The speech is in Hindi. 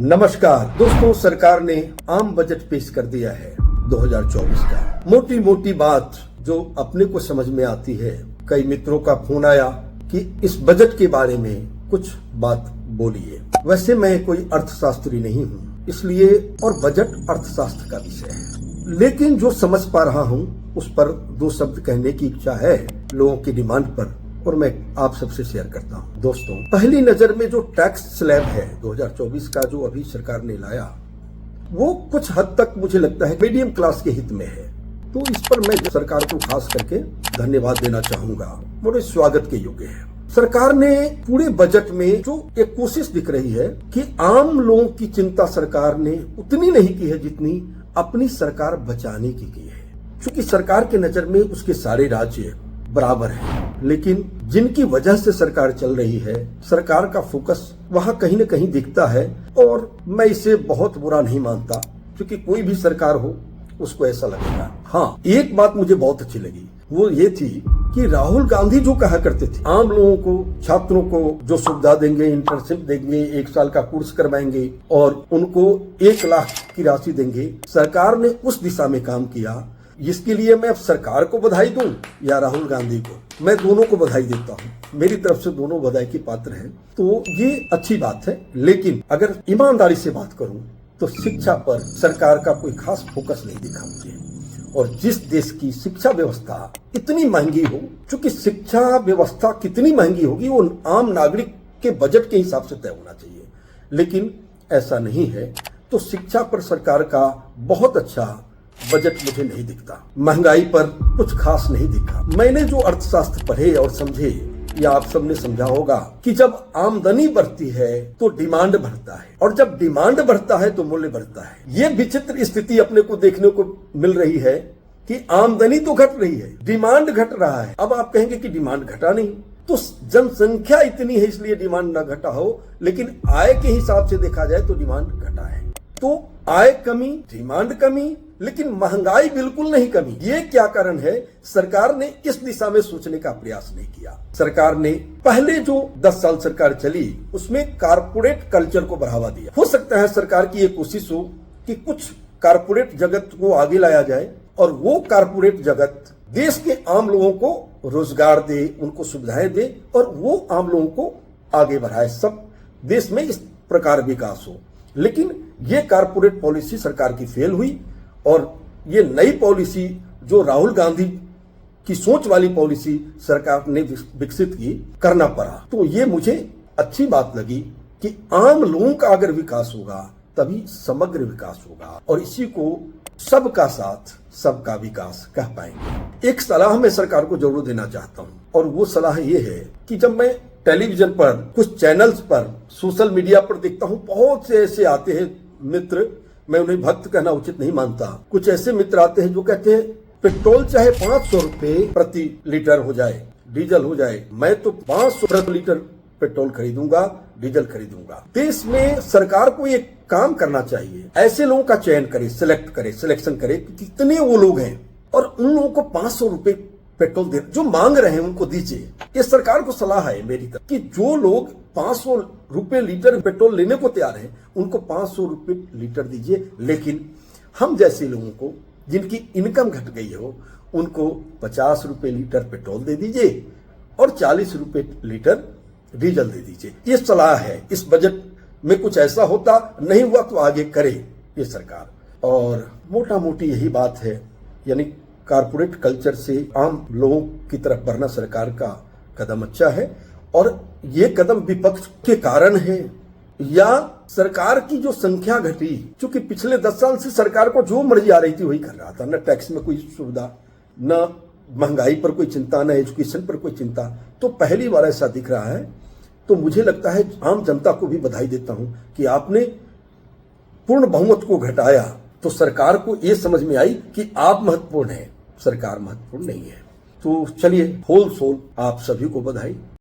नमस्कार दोस्तों, सरकार ने आम बजट पेश कर दिया है 2024 का। मोटी मोटी बात जो अपने को समझ में आती है, कई मित्रों का फोन आया कि इस बजट के बारे में कुछ बात बोलिए। वैसे मैं कोई अर्थशास्त्री नहीं हूँ, इसलिए और बजट अर्थशास्त्र का विषय है, लेकिन जो समझ पा रहा हूँ उस पर दो शब्द कहने की इच्छा है लोगों की डिमांड पर, और मैं आप सबसे शेयर करता हूं। दोस्तों, पहली नजर में जो टैक्स स्लैब है 2024 का जो अभी सरकार ने लाया, वो कुछ हद तक मुझे लगता है मीडियम क्लास के हित में है। तो इस पर मैं सरकार को खास करके धन्यवाद देना चाहूंगा, बड़े स्वागत के योग्य है। सरकार ने पूरे बजट में जो एक कोशिश दिख रही है कि आम लोगों की चिंता सरकार ने उतनी नहीं की है जितनी अपनी सरकार बचाने की है। क्योंकि सरकार के नजर में उसके सारे राज्य बराबर है, लेकिन जिनकी वजह से सरकार चल रही है, सरकार का फोकस वहां कहीं न कहीं दिखता है। और मैं इसे बहुत बुरा नहीं मानता, क्योंकि कोई भी सरकार हो उसको ऐसा लगेगा। हाँ, एक बात मुझे बहुत अच्छी लगी, वो ये थी कि राहुल गांधी जो कहा करते थे आम लोगों को, छात्रों को जो सुविधा देंगे, इंटर्नशिप देंगे, 1 साल का कोर्स करवाएंगे और उनको 1 लाख की राशि देंगे, सरकार ने उस दिशा में काम किया। इसके लिए मैं अब सरकार को बधाई दूं या राहुल गांधी को, मैं दोनों को बधाई देता हूं। मेरी तरफ से दोनों बधाई के पात्र हैं, तो ये अच्छी बात है। लेकिन अगर ईमानदारी से बात करूं तो शिक्षा पर सरकार का कोई खास फोकस नहीं दिखा मुझे। और जिस देश की शिक्षा व्यवस्था इतनी महंगी हो, चूंकि शिक्षा व्यवस्था कितनी महंगी होगी वो आम नागरिक के बजट के हिसाब से तय होना चाहिए, लेकिन ऐसा नहीं है। तो शिक्षा पर सरकार का बहुत अच्छा बजट मुझे नहीं दिखता। महंगाई पर कुछ खास नहीं दिखा। मैंने जो अर्थशास्त्र पढ़े और समझे, या आप सबने समझा होगा कि जब आमदनी बढ़ती है तो डिमांड बढ़ता है, और जब डिमांड बढ़ता है तो मूल्य बढ़ता है। ये विचित्र स्थिति अपने को देखने को मिल रही है कि आमदनी तो घट रही है, डिमांड घट रहा है। अब आप कहेंगे कि डिमांड घटा नहीं, तो जनसंख्या इतनी है इसलिए डिमांड न घटा हो, लेकिन आय के हिसाब से देखा जाए तो डिमांड घटा है। तो आय कमी, डिमांड कमी, लेकिन महंगाई बिल्कुल नहीं कमी। ये क्या कारण है? सरकार ने इस दिशा में सोचने का प्रयास नहीं किया। सरकार ने पहले जो 10 साल सरकार चली उसमें कारपोरेट कल्चर को बढ़ावा दिया। हो सकता है सरकार की ये कोशिश हो कि कुछ कारपोरेट जगत को आगे लाया जाए, और वो कारपोरेट जगत देश के आम लोगों को रोजगार दे, उनको सुविधाएं दे, और वो आम लोगों को आगे बढ़ाए, सब देश में इस प्रकार विकास हो। लेकिन ये कारपोरेट पॉलिसी सरकार की फेल हुई, और ये नई पॉलिसी जो राहुल गांधी की सोच वाली पॉलिसी सरकार ने विकसित की, करना पड़ा। तो ये मुझे अच्छी बात लगी कि आम लोगों का अगर विकास होगा तभी समग्र विकास होगा, और इसी को सबका साथ सबका विकास कह पाएंगे। एक सलाह मैं सरकार को जरूर देना चाहता हूं, और वो सलाह ये है कि जब मैं टेलीविजन पर, कुछ चैनल्स पर, सोशल मीडिया पर देखता हूं, बहुत से ऐसे आते हैं मित्र, मैं उन्हें भक्त कहना उचित नहीं मानता, कुछ ऐसे मित्र आते हैं जो कहते हैं पेट्रोल चाहे 500 रुपए प्रति लीटर हो जाए, डीजल हो जाए, मैं तो 500 प्रति लीटर पेट्रोल खरीदूंगा, डीजल खरीदूंगा। देश में सरकार को एक काम करना चाहिए, ऐसे लोगों का चयन करे, सिलेक्शन करे कि कितने वो लोग हैं, और उन लोगों को 500 रुपए पेट्रोल दे, जो मांग रहे हैं उनको दीजिए। ये सरकार को सलाह है मेरी तरफ कि जो लोग 500 रुपए लीटर पेट्रोल लेने को तैयार हैं उनको 500 रुपए लीटर दीजिए। लेकिन हम जैसे लोगों को, जिनकी इनकम घट गई हो, उनको 50 रुपए लीटर पेट्रोल दे दीजिए और 40 रुपए लीटर डीजल दे दीजिए। ये सलाह है। इस बजट में कुछ ऐसा होता नहीं हुआ तो आगे करे ये सरकार। और मोटा मोटी यही बात है, यानी कारपोरेट कल्चर से आम लोगों की तरफ बढ़ना सरकार का कदम अच्छा है, और ये कदम विपक्ष के कारण है, या सरकार की जो संख्या घटी, क्योंकि पिछले 10 साल से सरकार को जो मर्जी आ रही थी वही कर रहा था। न टैक्स में कोई सुविधा, न महंगाई पर कोई चिंता, न एजुकेशन पर कोई चिंता। तो पहली बार ऐसा दिख रहा है। तो मुझे लगता है आम जनता को भी बधाई देता हूं कि आपने पूर्ण बहुमत को घटाया, तो सरकार को यह समझ में आई कि आप महत्वपूर्ण है, सरकार महत्वपूर्ण नहीं है। तो चलिए, होल सोल आप सभी को बधाई।